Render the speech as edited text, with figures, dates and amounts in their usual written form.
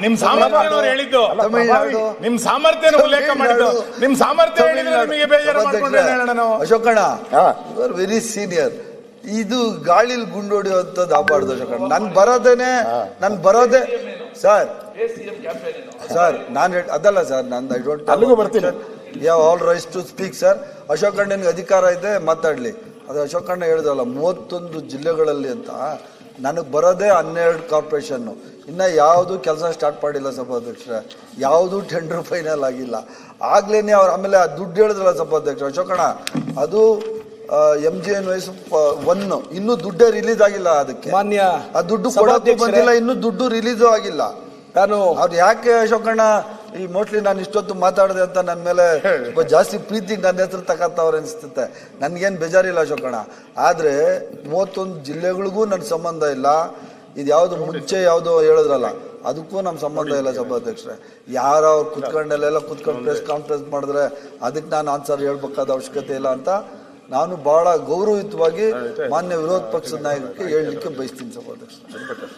ನಿಮ್ ಸಾಮರ್ಥ್ಯ ಹೇಳಿದ್ದು, ನಿಮ್ ಸಾಮರ್ಥ್ಯ ಉಲ್ಲೇಖ ಮಾಡಿದ್ದು, ನಿಮ್ ಸಾಮರ್ಥ್ಯ ಹೇಳಿದ್ರೆ ನಿಮಗೆ ಬೇಜಾರು ಮಾಡ್ಕೊಂಡ್ರೆ ನಾವು. ಅಶೋಕಣ್ಣ ಯು ಆರ್ ವೆರಿ ಸೀನಿಯರ್. ಇದು ಗಾಳಿಲ್ ಗುಂಡೊಡಿಯುವಂಥದ್ದು ಆಗ್ಬಾರ್ದು ಅಶೋಕಣ್ಣ. ನನ್ ಬರೋದೇ ಸರ್ ನಾನು ಅದಲ್ಲ ಸರ್, ನಾನು I don't you have all rights to speak sir. ಅಶೋಕಣ್ಣನಿಗೆ ಅಧಿಕಾರ ಇದೆ ಮಾತಾಡ್ಲಿ. ಅದು ಅಶೋಕಣ್ಣ ಹೇಳಿದಲ್ಲ 31 ಜಿಲ್ಲೆಗಳಲ್ಲಿ ಅಂತ. ನನಗೆ ಬರೋದೇ 12 ಕಾರ್ಪೊರೇಷನ್ನು. ಇನ್ನು ಯಾವುದು ಕೆಲಸ ಸ್ಟಾರ್ಟ್ ಮಾಡಿಲ್ಲ ಸಭಾಧ್ಯಕ್ಷರೇ, ಯಾವುದು ಟೆಂಡರ್ ಫೈನಲ್ ಆಗಿಲ್ಲ. ಆಗ್ಲೇನೆ ಅವ್ರು ಆಮೇಲೆ ಆ ದುಡ್ಡು ಹೇಳಿದ್ರಲ್ಲ ಸಭಾಧ್ಯಕ್ಷರ ಅಶೋಕಣ್ಣ, ಅದು MGNYS 1 ಇನ್ನೂ ದುಡ್ಡೇ ರಿಲೀಸ್ ಆಗಿಲ್ಲ. ಅದಕ್ಕೆ ಮಾನ್ಯ ಆ ದುಡ್ಡು ಕೊಡೋಕೆ ಬಂದಿಲ್ಲ, ಇನ್ನೂ ದುಡ್ಡು ರಿಲೀಸು ಆಗಿಲ್ಲ. ನಾನು ಅವ್ರು ಯಾಕೆ ಅಶೋಕಣ್ಣ ಈ ಮೋಸ್ಟ್ಲಿ ನಾನು ಇಷ್ಟೊತ್ತು ಮಾತಾಡಿದೆ ಅಂತ ನನ್ನ ಮೇಲೆ ಜಾಸ್ತಿ ಪ್ರೀತಿಗೆ ನನ್ನ ಹೆಸರು ತಗತ್ತವ್ರು ಅನಿಸ್ತತೆ. ನನ್ಗೇನು ಬೇಜಾರಿಲ್ಲ ಅಶೋಕಣ್ಣ. ಆದರೆ 31 ಜಿಲ್ಲೆಗಳಿಗೂ ನನ್ನ ಸಂಬಂಧ ಇಲ್ಲ. ಇದು ಯಾವುದು ಮುಂಚೆ ಯಾವುದೋ ಹೇಳಿದ್ರಲ್ಲ ಅದಕ್ಕೂ ನಮ್ಮ ಸಂಬಂಧ ಇಲ್ಲ ಸಭಾಧ್ಯಕ್ಷರೇ. ಯಾರು ಅವ್ರು ಕುತ್ಕೊಂಡೆಲ್ಲ ಕುತ್ಕೊಂಡು ಪ್ರೆಸ್ ಕಾನ್ಫರೆನ್ಸ್ ಮಾಡಿದ್ರೆ ಅದಕ್ಕೆ ನಾನು ಆನ್ಸರ್ ಹೇಳ್ಬೇಕಾದ ಅವಶ್ಯಕತೆ ಇಲ್ಲ ಅಂತ ನಾನು ಬಹಳ ಗೌರವಯುತವಾಗಿ ಮಾನ್ಯ ವಿರೋಧ ಪಕ್ಷದ ನಾಯಕರಿಗೆ ಹೇಳಲಿಕ್ಕೆ ಬಯಸ್ತೀನಿ ಸಭಾಧ್ಯಕ್ಷರೇ.